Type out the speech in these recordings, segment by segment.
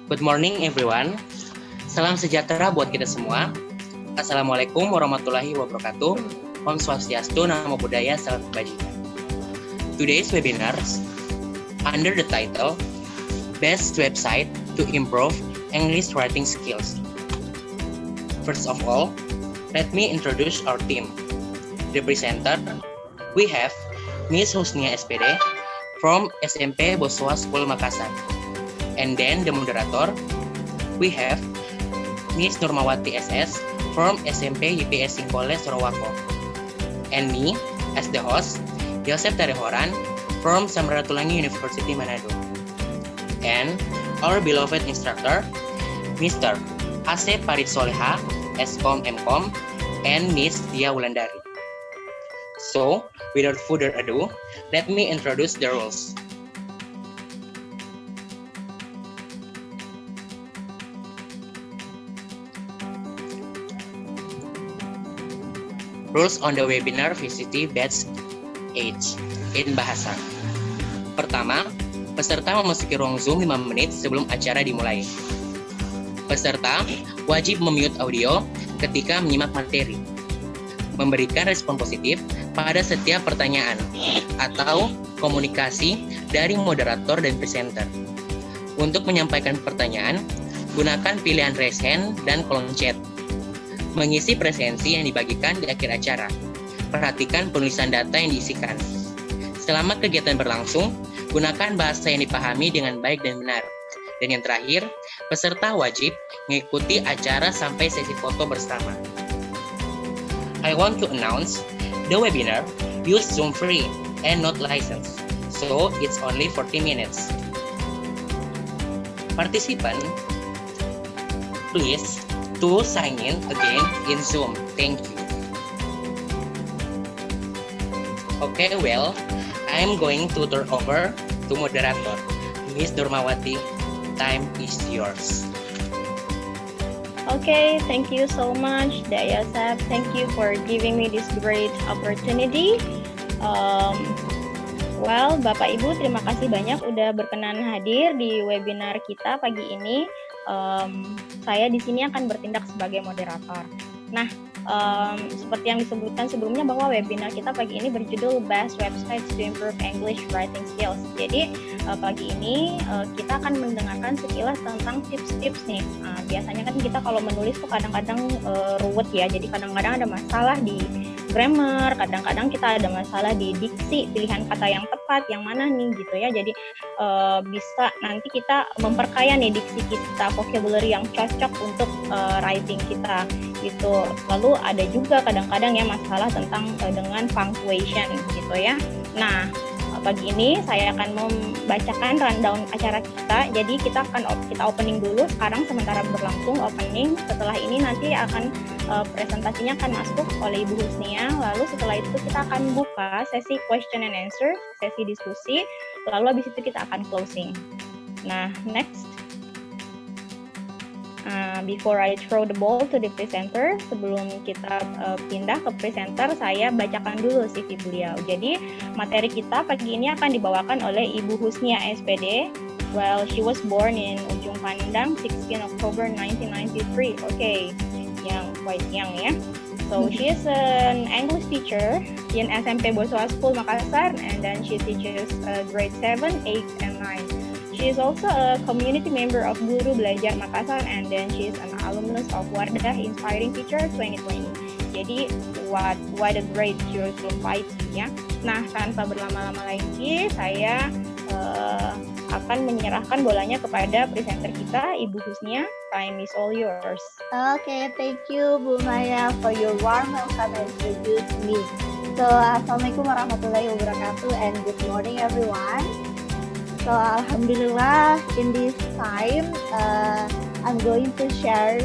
Good morning everyone. Salam sejahtera buat kita semua. Assalamualaikum warahmatullahi wabarakatuh. Om Swastiastu, Namo Buddhaya, Salam Kebajikan. Today's webinar under the title Best Website to Improve English Writing Skills. First of all, let me introduce our team. The presenter, we have Miss Husnia SPD from SMP Boswa School Makassar. And then the moderator, we have Miss Nurmawati SS from SMP YPS Singkole Sorowako. And me, as the host, Yosef Tarehoran from Samratulangi University Manado. And our beloved instructor, Mr. Asep Parit Soleha, Eskom Mkom, and Miss Dia Wulandari. So, without further ado, let me introduce the rules. Rules on the webinar VCT Batch H in Bahasa. Pertama, peserta memasuki ruang Zoom 5 menit sebelum acara dimulai. Peserta wajib memute audio ketika menyimak materi. Memberikan respon positif pada setiap pertanyaan atau komunikasi dari moderator dan presenter. Untuk menyampaikan pertanyaan, gunakan pilihan raise hand dan kolom chat. Mengisi presensi yang dibagikan di akhir acara. Perhatikan penulisan data yang diisikan. Selama kegiatan berlangsung, gunakan bahasa yang dipahami dengan baik dan benar. Dan yang terakhir, peserta wajib mengikuti acara sampai sesi foto bersama. I want to announce the webinar use Zoom free and not licensed, so it's only 40 minutes. Participant, please to sign in again in Zoom. Thank you. Okay, well, I'm going to turn over to moderator, Miss Nurmawati. Time is yours. Okay, thank you so much, Dayasab. Thank you for giving me this great opportunity. Well, Bapak Ibu, terima kasih banyak udah berkenan hadir di webinar kita pagi ini. Saya di sini akan bertindak sebagai moderator. Nah, seperti yang disebutkan sebelumnya bahwa webinar kita pagi ini berjudul Best Websites to Improve English Writing Skills. Jadi pagi ini kita akan mendengarkan sekilas tentang tips-tips nih. Biasanya kan kita kalau menulis tuh kadang-kadang ruwet ya. Jadi kadang-kadang ada masalah di grammar, kadang-kadang kita ada masalah di diksi, pilihan kata yang tepat, yang mana nih gitu ya. Jadi bisa nanti kita memperkaya nih diksi kita, vocabulary yang cocok untuk writing kita gitu. Lalu ada juga kadang-kadang ya masalah tentang dengan punctuation gitu ya. Nah, pagi ini saya akan membacakan rundown acara kita. Jadi kita opening dulu sekarang sementara berlangsung opening. Setelah ini nanti akan presentasinya akan masuk oleh Ibu Husnia. Lalu setelah itu kita akan buka sesi question and answer, sesi diskusi. Lalu habis itu kita akan closing. Nah, next. Before I throw the ball to the presenter, sebelum kita pindah ke presenter, saya bacakan dulu CV beliau. Jadi materi kita pagi ini akan dibawakan oleh Ibu Husnia SPD. Well, she was born in Ujung Pandang, 16 October 1993. Okay, quite young ya. So she is an English teacher in SMP Boswa School Makassar, and then she teaches grade 7, 8, and 9. She is also a community member of Guru Belajar Makassar, and then she is an alumnus of Wardah Inspiring Teacher 2020. Jadi what a great curriculum writing ya. Nah, tanpa berlama-lama lagi, saya akan menyerahkan bolanya kepada presenter kita, Ibu Husnia. Time is all yours. Okay, thank you Bu Maya for your warm welcome and introduce me. So, Assalamualaikum warahmatullahi wabarakatuh and good morning everyone. So, Alhamdulillah, in this time, I'm going to share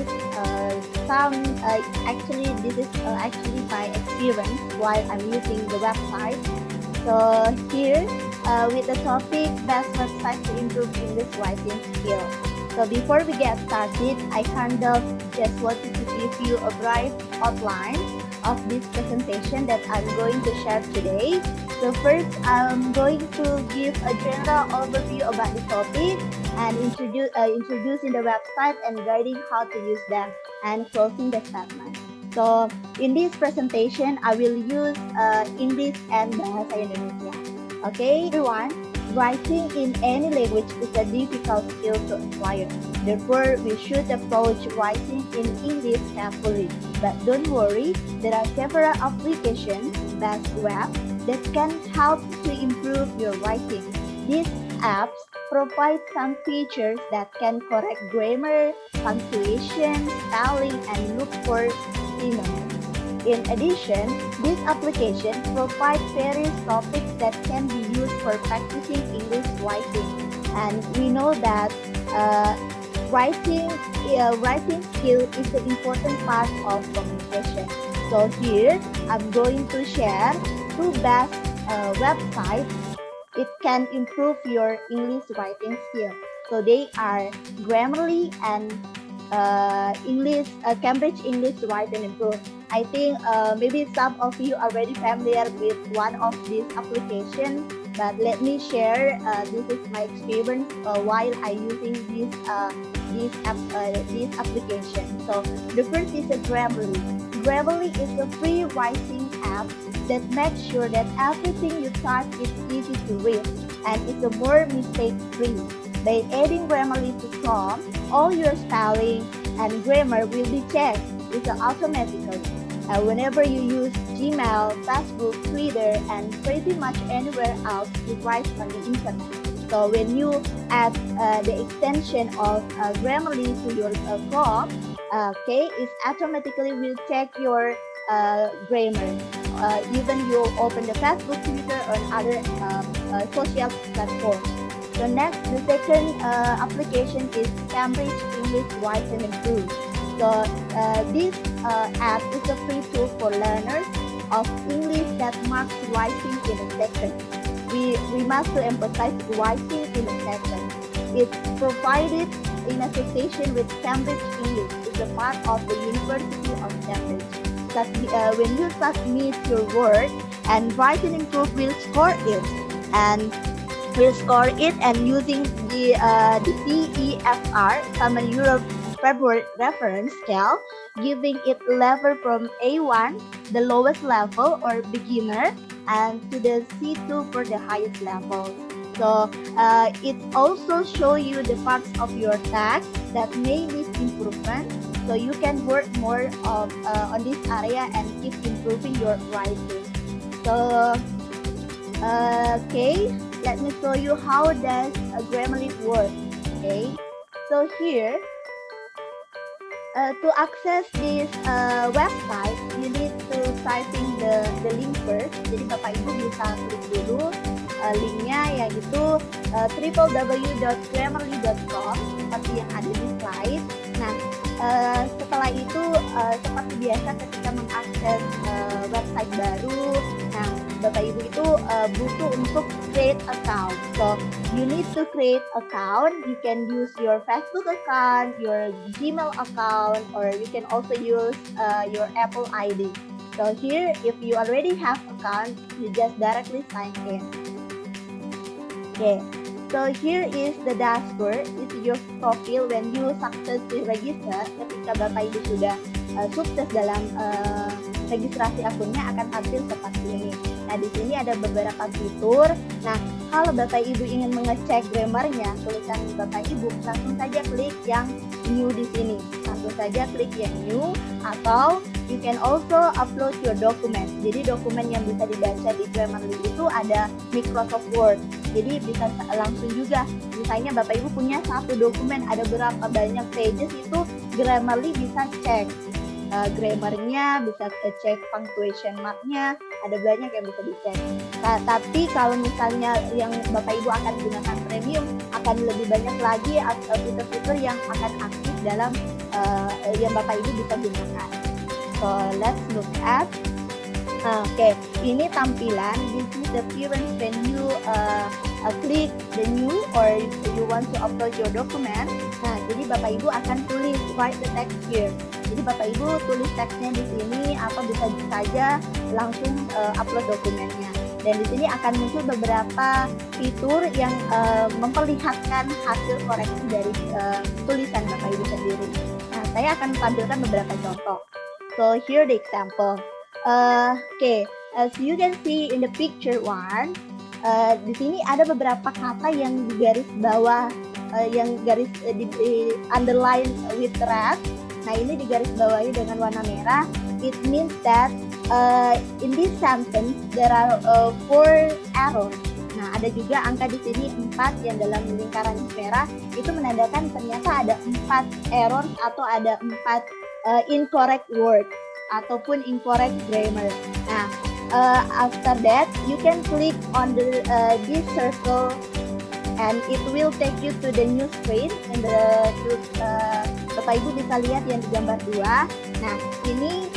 some, actually, this is actually my experience while I'm using the website. So, here, with the topic, best website to improve English writing skill. So, before we get started, I kind of just wanted to give you a brief outline of this presentation that I'm going to share today. So first, I'm going to give a general overview about the topic and introducing the website and guiding how to use them and closing the statement. So in this presentation, I will use English and Bahasa Indonesia. Okay, everyone. Writing in any language is a difficult skill to acquire. Therefore, we should approach writing in English carefully. But don't worry, there are several applications based web that can help to improve your writing. These apps provide some features that can correct grammar, punctuation, spelling, and look for synonyms. In addition, this application provides various topics that can be used for practicing English writing. And we know that writing skill is an important part of communication. So here, I'm going to share two best websites. It can improve your English writing skill. So they are Grammarly and Cambridge English Write and Improve. I think maybe some of you are already familiar with one of these applications, but let me share. This is my experience while I using this application. So the first is a Grammarly. Grammarly is a free writing app that makes sure that everything you type is easy to read and is a more mistake-free. By adding Grammarly to Chrome, all your spelling and grammar will be checked automatically. Whenever you use Gmail, Facebook, Twitter, and pretty much anywhere else you write on the internet. So when you add the extension of Grammarly to your Chrome, it automatically will check your grammar. Even you open the Facebook, Twitter, or other social platforms. So next, the second application is Cambridge English Write and Improve. So this app is a free tool for learners of English that marks writing in a second. We must emphasize writing in a second. It's provided in association with Cambridge English. It's a part of the University of Cambridge. When you submit your work, and Write and Improve will score it, and using the CEFR, Common Europe February Reference Scale, giving it level from A1, the lowest level or beginner, and to the C2 for the highest level. So it also show you the parts of your text that may need improvement. So you can work more on this area and keep improving your writing. So let me show you how does Grammarly work. Okay, so here to access this website, you need to typing the link first. Jadi Bapak Ibu bisa klik dulu linknya, yaitu www.grammarly.com seperti yang ada di slide. Nah, setelah itu seperti biasa ketika mengakses website baru, nah Bapak Ibu itu butuh untuk create account. So you need to create account. You can use your Facebook account, your Gmail account, or you can also use your Apple ID. So here, if you already have account, you just directly sign in. Okay. So here is the dashboard. This is your profile when you successfully register. Ketika Bapak Ibu sudah sukses dalam registrasi akunnya, akan tampil seperti ini. Nah, di sini ada beberapa fitur. Nah, kalau Bapak Ibu ingin mengecek grammarnya, tulisan Bapak Ibu, langsung saja klik yang new di sini. Langsung saja klik yang new, atau you can also upload your document. Jadi dokumen yang bisa dibaca di Grammarly itu ada Microsoft Word. Jadi bisa langsung juga. Misalnya Bapak Ibu punya satu dokumen, ada berapa banyak pages, itu Grammarly bisa cek grammarnya, bisa cek punctuation marknya, ada banyak yang bisa dicek. Nah, tapi kalau misalnya yang Bapak Ibu akan gunakan premium, akan lebih banyak lagi fitur-fitur yang akan aktif dalam yang Bapak Ibu bisa gunakan. So let's look at. Okay, ini tampilan. This is the appearance when you click the new or you want to upload your document. Nah, jadi Bapak Ibu akan tulis write the text here. Jadi Bapak Ibu tulis teksnya di sini atau bisa saja langsung upload dokumennya. Dan di sini akan muncul beberapa fitur yang memperlihatkan hasil koreksi dari tulisan Bapak Ibu sendiri. Nah, saya akan tampilkan beberapa contoh. So here the example. Okay, as you can see in the picture one, di sini ada beberapa kata yang di garis bawah, yang garis di underline with red. Nah, ini di garis bawahi dengan warna merah. It means that in this sentence there are 4 errors. Nah, ada juga angka di sini 4 yang dalam lingkaran merah, itu menandakan ternyata ada 4 error atau ada 4 incorrect word ataupun incorrect grammar. Nah, after that you can click on the this circle and it will take you to the new screen. And Bapak Ibu bisa lihat yang di gambar 2. Nah, ini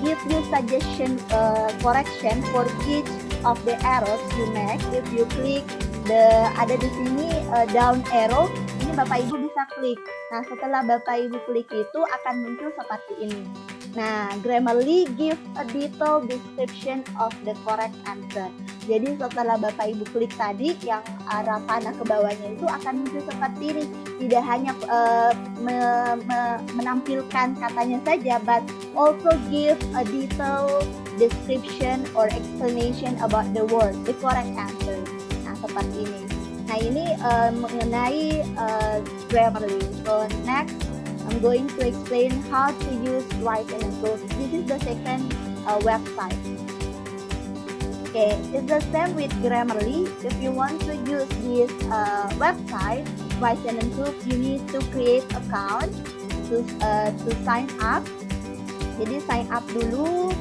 give you suggestion correction for each of the arrows you make. If you click ada di sini down arrow, ini Bapak Ibu bisa klik. Nah, setelah Bapak Ibu klik itu akan muncul seperti ini. Nah, Grammarly give a detailed description of the correct answer. Jadi setelah Bapak Ibu klik tadi, yang arah panah ke bawahnya itu akan muncul seperti ini. Tidak hanya menampilkan katanya saja, but also give a detailed description or explanation about the word, the correct answer. Nah, seperti ini. Nah, ini mengenai Grammarly. So next, I'm going to explain how to use Write and Improve. This is the second website. Okay, it's the same with Grammarly. If you want to use this website, Write and Improve, you need to create account to sign up. Jadi sign up dulu.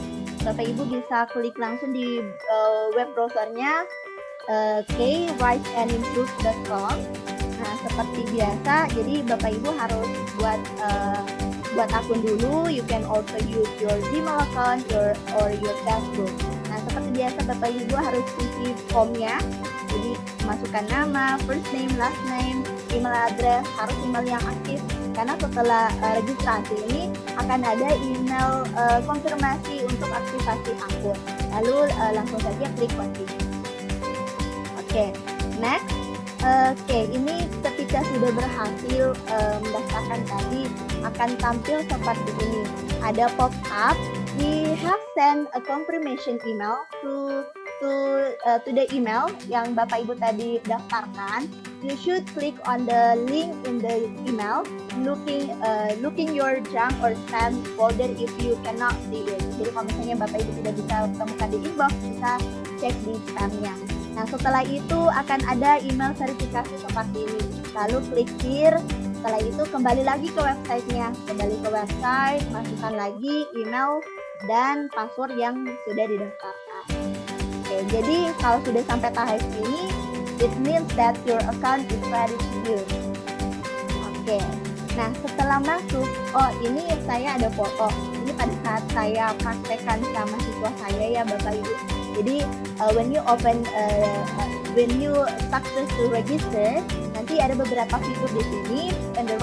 Bapak Ibu bisa klik langsung di web browsernya writeandimprove.com. Nah, seperti biasa, jadi Bapak Ibu harus buat akun dulu. You can also use your Gmail account or your Facebook. Nah, seperti biasa Bapak Ibu harus isi formnya. Jadi masukkan nama, first name, last name, email address, harus email yang aktif. Karena setelah registrasi ini akan ada email konfirmasi untuk aktivasi akun. Lalu langsung saja klik continue. Oke, next. Oke, ini ketika sudah berhasil mendaftarkan tadi akan tampil seperti ini. Ada pop-up. We have sent a confirmation email to the email yang Bapak Ibu tadi daftarkan. You should click on the link in the email, looking your junk or spam folder if you cannot see it. Jadi kalau misalnya Bapak Ibu tidak bisa temukan di inbox, bisa cek di spamnya. Nah, setelah itu akan ada email verifikasi seperti ini. Lalu klik here. Setelah itu kembali lagi ke websitenya. Kembali ke website, masukkan lagi email dan password yang sudah didaftarkan. Oke, jadi kalau sudah sampai tahap ini, it means that your account is ready to use. Oke. Nah, setelah masuk, ini saya ada foto. Ini pada saat saya praktekkan sama siswa saya ya Bapak Ibu. Jadi when you success to register, nanti ada beberapa fitur di sini. In the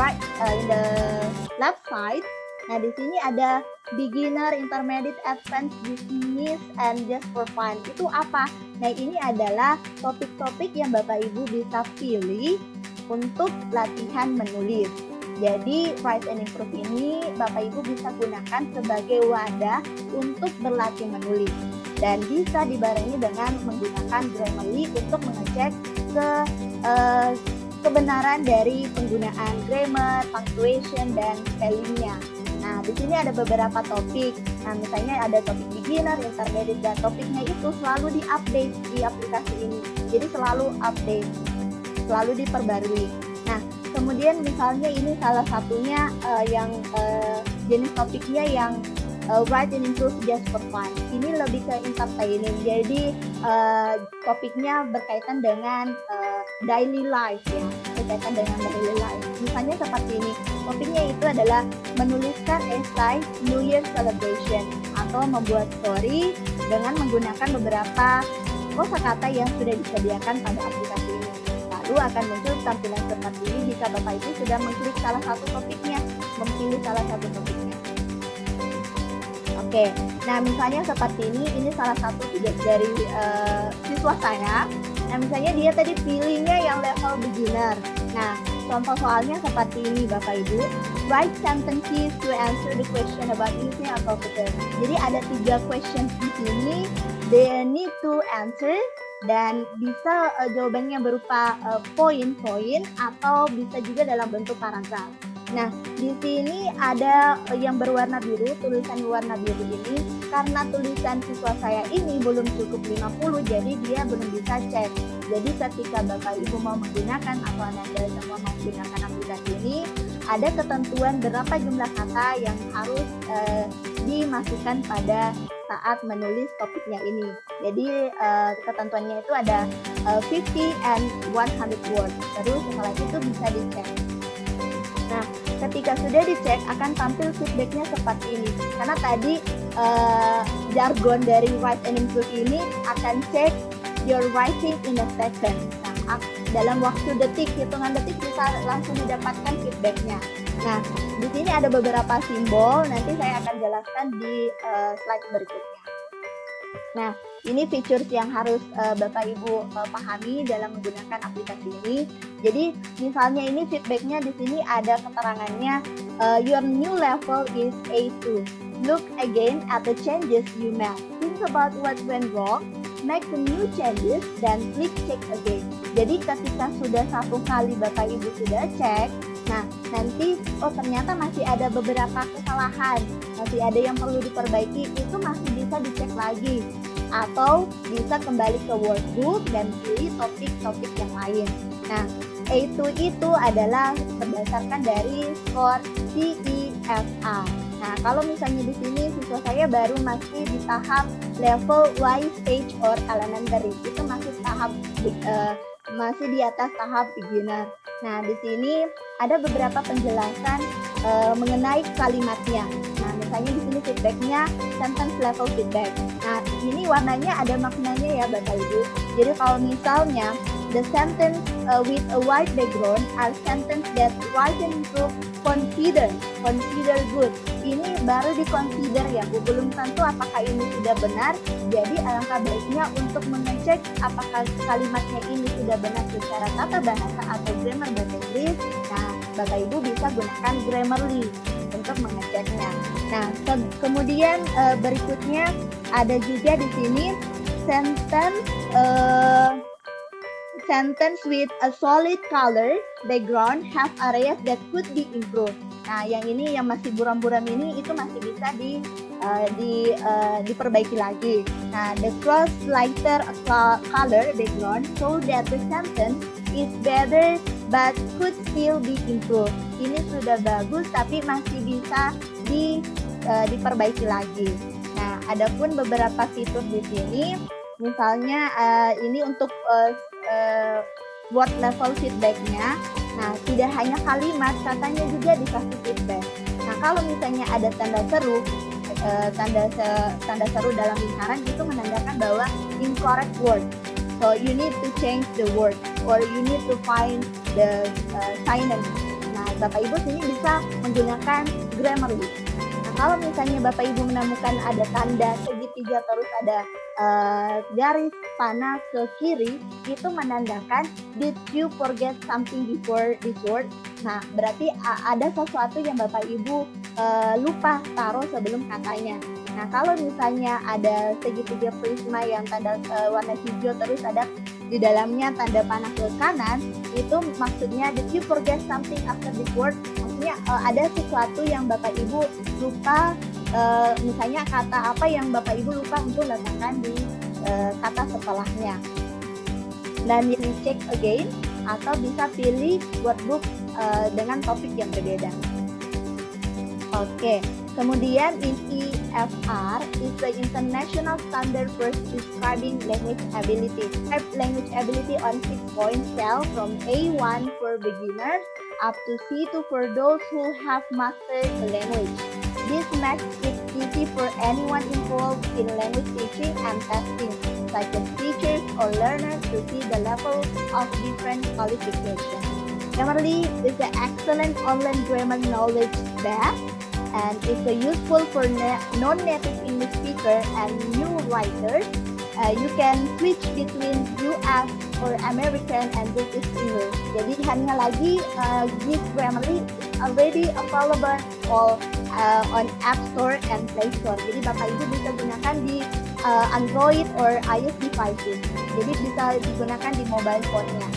left side, nah di sini ada beginner, intermediate, advanced, business, and just for fun. Itu apa? Nah, ini adalah topik-topik yang Bapak Ibu bisa pilih untuk latihan menulis. Jadi Write and Improve ini Bapak Ibu bisa gunakan sebagai wadah untuk berlatih menulis. Dan bisa dibarengi dengan menggunakan Grammarly untuk mengecek kebenaran dari penggunaan grammar, punctuation, dan spellingnya. Nah, di sini ada beberapa topik. Nah, misalnya ada topik beginner, intermediate, dan topiknya itu selalu di-update di aplikasi ini. Jadi selalu update, selalu diperbarui. Nah, kemudian misalnya ini salah satunya yang jenis topiknya yang Write and Improve just for fun. Ini lebih ke entertaining. Jadi topiknya berkaitan dengan daily life ya, berkaitan dengan daily life. Misalnya seperti ini. Topiknya itu adalah menuliskan esai New Year celebration atau membuat story dengan menggunakan beberapa kosakata yang sudah disediakan pada aplikasi ini. Lalu akan muncul tampilan seperti ini jika Bapak Ibu sudah mengklik salah satu topiknya, memilih salah satu topiknya. Oke, nah misalnya seperti ini salah satu tugas dari siswa saya. Nah misalnya dia tadi pilihnya yang level beginner. Nah contoh soalnya seperti ini Bapak Ibu. Write sentences to answer the question about anything or computer. Jadi ada 3 questions di sini. They need to answer dan bisa jawabannya berupa poin-poin atau bisa juga dalam bentuk paragraf. Nah, di sini ada yang berwarna biru, tulisan warna biru ini karena tulisan siswa saya ini belum cukup 50, jadi dia belum bisa cek. Jadi ketika Bapak Ibu mau menggunakan atau Anda semua mau menggunakan aplikasi ini, ada ketentuan berapa jumlah kata yang harus dimasukkan pada saat menulis topiknya ini. Jadi ketentuannya itu ada 50 and 100 words. Terus setelah itu bisa dicek. Nah, ketika sudah dicek akan tampil feedbacknya seperti ini. Karena tadi jargon dari Write and Improve ini akan cek your writing in a second. Nah, dalam waktu detik, hitungan detik bisa langsung didapatkan feedbacknya. Nah, di sini ada beberapa simbol. Nanti saya akan jelaskan di slide berikutnya. Nah, ini features yang harus Bapak Ibu pahami dalam menggunakan aplikasi ini. Jadi, misalnya ini feedbacknya di sini ada keterangannya, your new level is A2. Look again at the changes you made. Think about what went wrong. Make the new changes dan klik check again. Jadi ketika sudah 1 kali Bapak Ibu sudah cek, nah nanti ternyata masih ada beberapa kesalahan, masih ada yang perlu diperbaiki, itu masih bisa dicek lagi. Atau bisa kembali ke workbook dan pilih topik-topik yang lain. Nah, A2 itu adalah berdasarkan dari skor CEFR. Nah, kalau misalnya di sini siswa saya baru masih di tahap level Y stage or elementary, itu masih di atas tahap beginner. Nah, di sini ada beberapa penjelasan mengenai kalimatnya. Nah, misalnya di sini feedbacknya sentence level feedback. Nah, ini warnanya ada maknanya ya Bapak Ibu. Jadi kalau misalnya the sentence with a white background are sentence that Write and Improve consider good. Ini baru di-consider ya Bu, belum tentu apakah ini sudah benar. Jadi alangkah baiknya untuk mengecek apakah kalimatnya ini sudah benar secara tata bahasa atau grammar bahasa Inggris. Nah, Bapak Ibu bisa gunakan Grammarly untuk mengeceknya. Nah, kemudian berikutnya ada juga di sini sentence with a solid color background have areas that could be improved. Nah, yang ini yang masih buram-buram ini itu masih bisa diperbaiki lagi. Nah, the cross lighter color background so that the sentence is better but could still be improved. Ini sudah bagus tapi masih bisa diperbaiki lagi. Nah, adapun beberapa fitur di sini, misalnya ini untuk word level feedbacknya. Nah, tidak hanya kalimat, katanya juga dikasih feedback. Nah, kalau misalnya ada tanda seru, tanda seru dalam lingkaran itu menandakan bahwa incorrect word. So you need to change the word or you need to find the synonym. Nah, Bapak Ibu sini bisa menggunakan Grammarly. Nah, kalau misalnya Bapak Ibu menemukan ada tanda segitiga terus ada garis panah ke kiri, itu menandakan did you forget something before this word? Nah, berarti ada sesuatu yang Bapak Ibu lupa taruh sebelum katanya. Nah, kalau misalnya ada segitiga prisma yang tanda warna hijau terus ada di dalamnya tanda panah ke kanan, itu maksudnya did you forget something after this word? Maksudnya ada sesuatu yang Bapak Ibu lupa, misalnya kata apa yang Bapak Ibu lupa untuk letakkan di kata setelahnya. Dan ini check again atau bisa pilih workbook dengan topik yang berbeda. Oke, kemudian in EFR is the international standard for describing language ability. Type language ability on 6-point scale from A1 for beginners up to C2 for those who have mastered the language. This makes it easy for anyone involved in language teaching and testing, such as teachers or learners, to see the level of different qualifications. Grammarly is an excellent online grammar knowledge base and is useful for non-native English speaker and new writers, you can switch between US or American and British English. Jadi hanya lagi this Grammarly is already available on App Store and Play Store. Jadi Bapak Ibu bisa gunakan di Android or iOS devices. Jadi bisa digunakan di mobile phone-nya.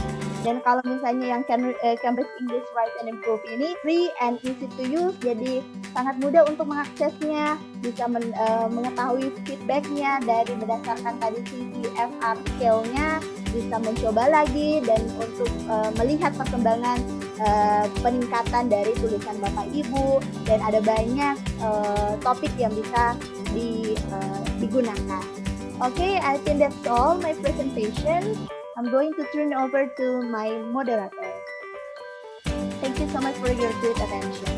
Dan kalau misalnya yang Cambridge English Write and Improve ini free and easy to use, jadi sangat mudah untuk mengaksesnya, bisa mengetahui feedbacknya dari berdasarkan tadi CCFR scale-nya, bisa mencoba lagi dan untuk melihat perkembangan peningkatan dari tulisan Bapak Ibu, dan ada banyak topik yang bisa digunakan. Okay, I think that's all my presentation. I'm going to turn over to my moderator. Thank you so much for your great attention.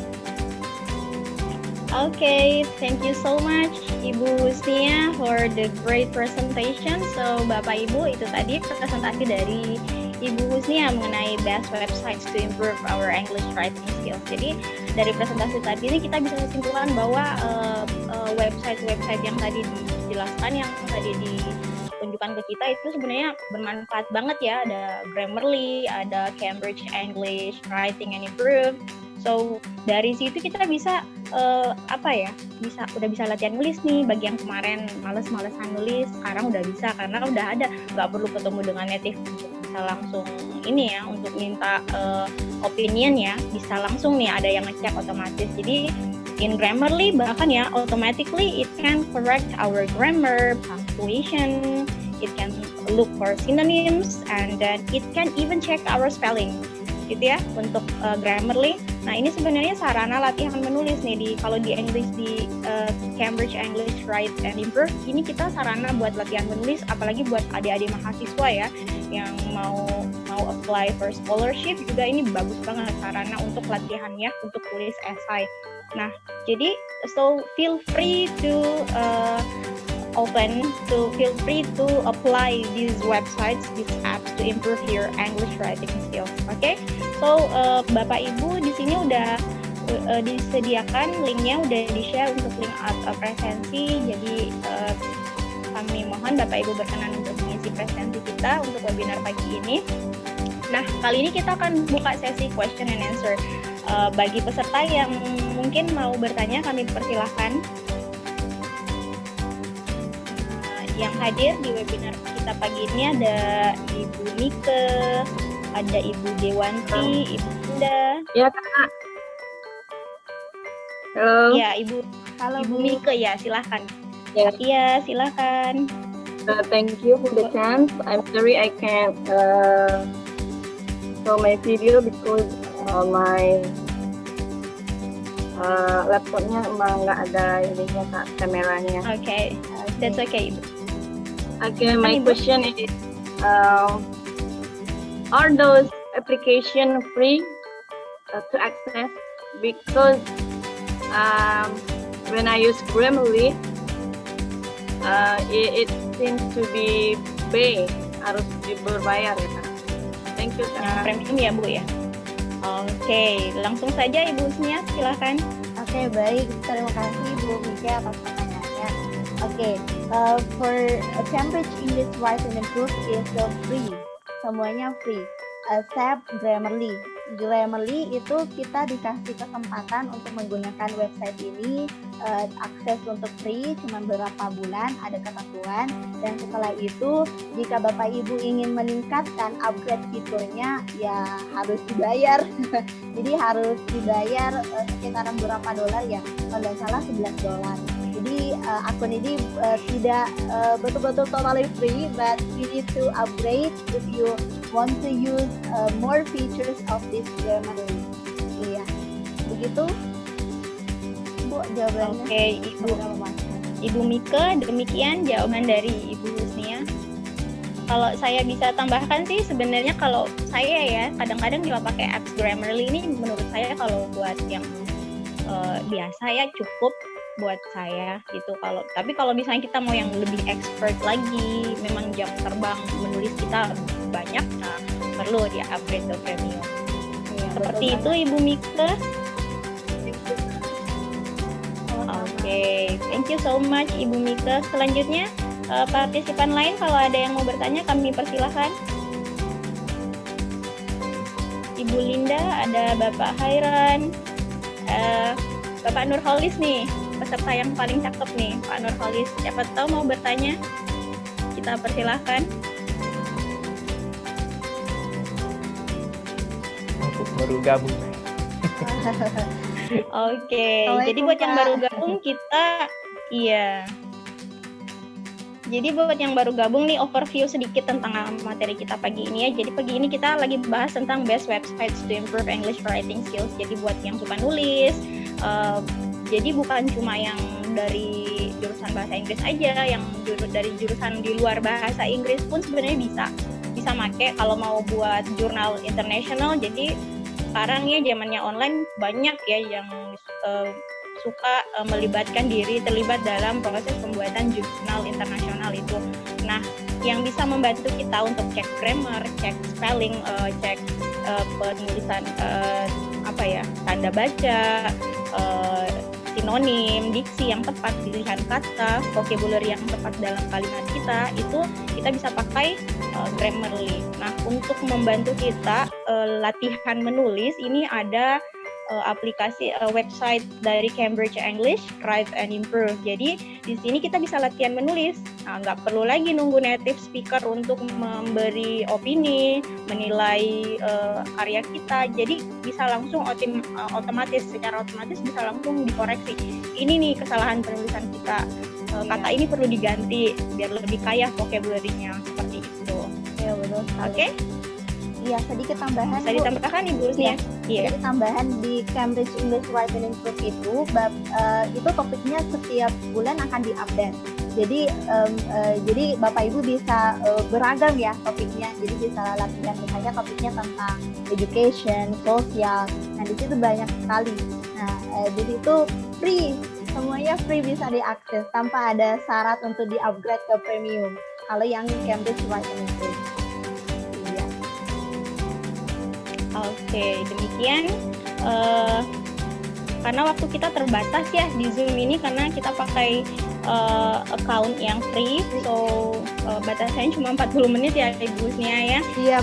Okay, thank you so much Ibu Husnia for the great presentation. So Bapak Ibu, itu tadi presentasi dari Ibu Husnia mengenai best websites to improve our English writing skills. Jadi dari presentasi tadi ini kita bisa simpulkan bahwa website-website yang tadi dijelaskan, yang tadi ditunjukkan ke kita itu sebenarnya bermanfaat banget ya. Ada Grammarly, ada Cambridge English Writing and Improve. So dari situ kita bisa udah bisa latihan nulis nih. Bagi yang kemarin males-malesan nulis, sekarang udah bisa karena udah ada, nggak perlu ketemu dengan native untuk bisa langsung ini ya, untuk minta opinion ya, bisa langsung nih ada yang ngecek otomatis. Jadi in Grammarly bahkan ya automatically it can correct our grammar, punctuation, it can look for synonyms, and then it can even check our spelling gitu ya untuk Grammarly. Nah ini sebenarnya sarana latihan menulis nih kalau di English di Cambridge English Write and Improve ini kita sarana buat latihan menulis, apalagi buat adik-adik mahasiswa ya yang mau apply for scholarship juga ini bagus banget sarana untuk latihannya untuk tulis esai. Nah jadi so feel free to apply these websites, these apps to improve your English writing skills. Okay, so Bapak Ibu di sini udah disediakan linknya, udah di-share untuk link presensi. Jadi kami mohon Bapak Ibu berkenan untuk mengisi presensi kita untuk webinar pagi ini. Nah, kali ini kita akan buka sesi question and answer. Bagi peserta yang mungkin mau bertanya, kami persilahkan. Yang hadir di webinar kita pagi ini ada Ibu Mika, ada Ibu Dewanti, Ibu Bunda. Ya, Kak. Halo. Ya, Halo, Ibu Mika ya, silahkan. Ya. Iya, silahkan. Thank you for the chance. I'm sorry I can't show my video because my laptopnya emang nggak ada ininya Kak, kameranya. Okay, that's okay, Ibu. Okay, my question is, are those applications free to access? Because when I use Grammarly, it seems to be pay, harus berbayar ya Kak. Thank you Kak. Premium ya Bu ya. Oke, langsung saja Ibu Husnia, silakan. Oke, baik. Terima kasih Bu Mika atas pertanyaannya. Oke, for Cambridge English Write and Improve is free, semuanya free, except Grammarly. Grammarly itu kita dikasih kesempatan untuk menggunakan website ini, akses untuk free cuma beberapa bulan, ada ketentuan, dan setelah itu jika Bapak Ibu ingin meningkatkan upgrade fiturnya ya harus dibayar. Jadi harus dibayar sekitaran berapa dolar ya, kalau nggak salah $11. Jadi akun ini tidak betul-betul totally free, but you need to upgrade if you want to use more features of this Grammarly. Iya, begitu Bu jawabannya. Oke, Ibu Mika, demikian jawaban dari Ibu Husnia. Kalau saya bisa tambahkan sih sebenarnya kalau saya ya kadang-kadang juga pakai apps Grammarly ini, menurut saya kalau buat yang biasa ya cukup buat saya gitu. Tapi kalau misalnya kita mau yang lebih expert lagi, memang jam terbang menulis kita banyak, nah perlu dia upgrade ke premium. Iya, Seperti itu Ibu Mika. Oke, thank you so much Ibu Mika. Selanjutnya partisipan lain kalau ada yang mau bertanya kami persilahkan. Ibu Linda, ada Bapak Hairan, Bapak Nurholis nih, peserta yang paling cakep nih, Pak Nurholis. Siapa tahu mau bertanya, kita persilahkan. Aku baru gabung. Oke, jadi buat yang baru gabung Jadi buat yang baru gabung nih, overview sedikit tentang materi kita pagi ini ya. Jadi pagi ini kita lagi bahas tentang best websites to improve English writing skills. Jadi buat yang suka nulis, jadi bukan cuma yang dari jurusan bahasa Inggris aja, yang dari jurusan di luar bahasa Inggris pun sebenarnya bisa make kalau mau buat jurnal internasional. Jadi sekarang ya zamannya online, banyak ya yang suka terlibat dalam proses pembuatan jurnal internasional itu. Nah, yang bisa membantu kita untuk cek grammar, cek spelling, cek penulisan tanda baca, sinonim, diksi yang tepat, pilihan kata, vocabulary yang tepat dalam kalimat kita, itu kita bisa pakai Grammarly. Nah, untuk membantu kita latihan menulis, ini ada aplikasi website dari Cambridge English, Write and Improve. Jadi di sini kita bisa latihan menulis. Nah, nggak perlu lagi nunggu native speaker untuk memberi opini, menilai karya kita. Jadi bisa langsung secara otomatis bisa langsung dikoreksi. Ini nih kesalahan penulisan kita. Kata ini perlu diganti biar lebih kaya vocabulary-nya, seperti itu. Ya, betul. Oke? Iya, sedikit tambahan. Bisa ditambahkan Ibu Husnia? Iya. Jadi tambahan di Cambridge English Write and Improve itu, itu topiknya setiap bulan akan diupdate. Jadi Bapak Ibu bisa beragam ya topiknya. Jadi bisa latihan misalnya topiknya tentang education, sosial. Nah, di situ banyak sekali. Nah, di situ free, semuanya free, bisa diakses tanpa ada syarat untuk di-upgrade ke premium. Kalau yang Cambridge Write and Improve. Oke, demikian karena waktu kita terbatas ya di Zoom ini, karena kita pakai account yang free, so batasnya cuma 40 menit ya Ibu Husnia ya. Iya,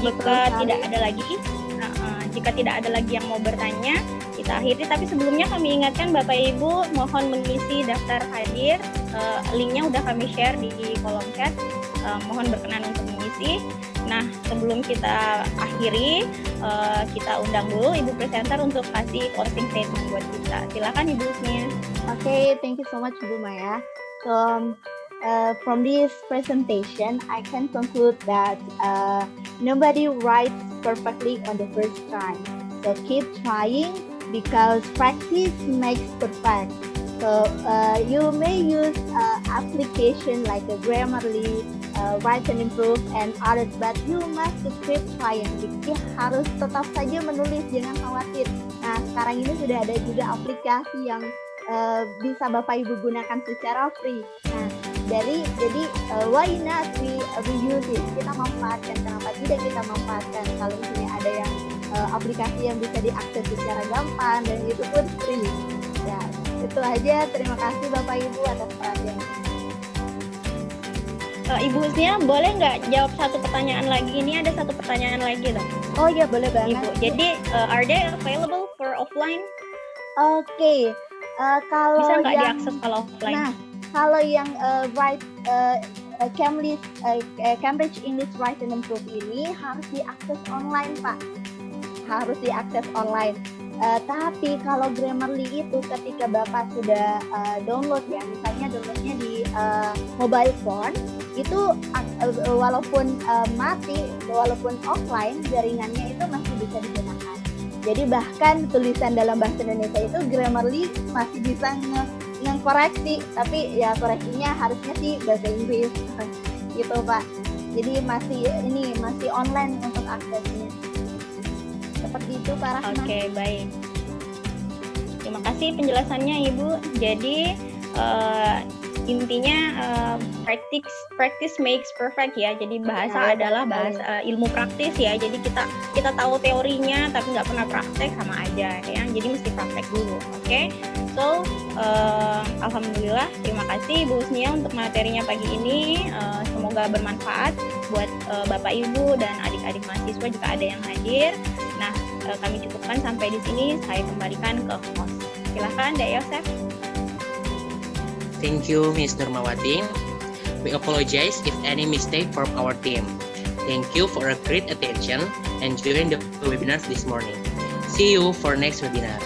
Jika tidak ada lagi yang mau bertanya, kita akhiri. Tapi sebelumnya kami ingatkan Bapak Ibu mohon mengisi daftar hadir. Linknya udah kami share di kolom chat. Mohon berkenan untuk mengisi. Nah, sebelum kita akhiri, kita undang dulu Ibu presenter untuk kasih closing statement buat kita. Silakan Ibu Husnia. Okay, thank you so much, Bu Maya. So, from this presentation, I can conclude that nobody writes perfectly on the first time. So keep trying because practice makes perfect. So you may use application like a Grammarly, Write and Improve and others, but you must keep trying. Jadi harus tetap saja menulis, jangan khawatir. Nah, sekarang ini sudah ada juga aplikasi yang bisa Bapak Ibu gunakan secara free. Nah, jadi why not we use it? Kita manfaatkan. Kenapa tidak kita manfaatkan? Kalau misalnya ada yang aplikasi yang bisa diakses secara gampang dan itu pun free. Ya, itu aja. Terima kasih Bapak Ibu atas perhatiannya. Ibu Husnia, boleh nggak jawab satu pertanyaan lagi? Ini ada satu pertanyaan lagi loh. Oh iya, boleh banget. Ibu, jadi are they available for offline? Oke. Kalau bisa nggak yang diakses kalau offline? Nah, kalau yang Cambridge English Write and Improve ini harus diakses online, Pak. Harus diakses online. Tapi kalau Grammarly itu ketika Bapak sudah download ya, misalnya downloadnya di mobile phone, itu walaupun mati, walaupun offline, jaringannya itu masih bisa digunakan. Jadi bahkan tulisan dalam bahasa Indonesia itu Grammarly masih bisa ngekoreksi, tapi ya koreksinya harusnya sih bahasa Inggris gitu Pak. Jadi masih online untuk aksesnya. Seperti itu Pak Rahman. Oke, baik. Terima kasih penjelasannya Ibu. Jadi intinya practice makes perfect ya. Jadi bahasa adalah bahasa ilmu praktis ya. Jadi kita tahu teorinya tapi nggak pernah praktek sama aja ya. Jadi mesti praktek dulu. Oke. So alhamdulillah, terima kasih Bu Husnia untuk materinya pagi ini. Semoga bermanfaat buat Bapak Ibu dan adik-adik mahasiswa jika ada yang hadir. Nah, kami cukupkan sampai di sini. Saya kembalikan ke host. Silahkan, Dek Yosef. Thank you, Ms. Nurmawati. We apologize if any mistake from our team. Thank you for a great attention and joining the webinars this morning. See you for next webinar.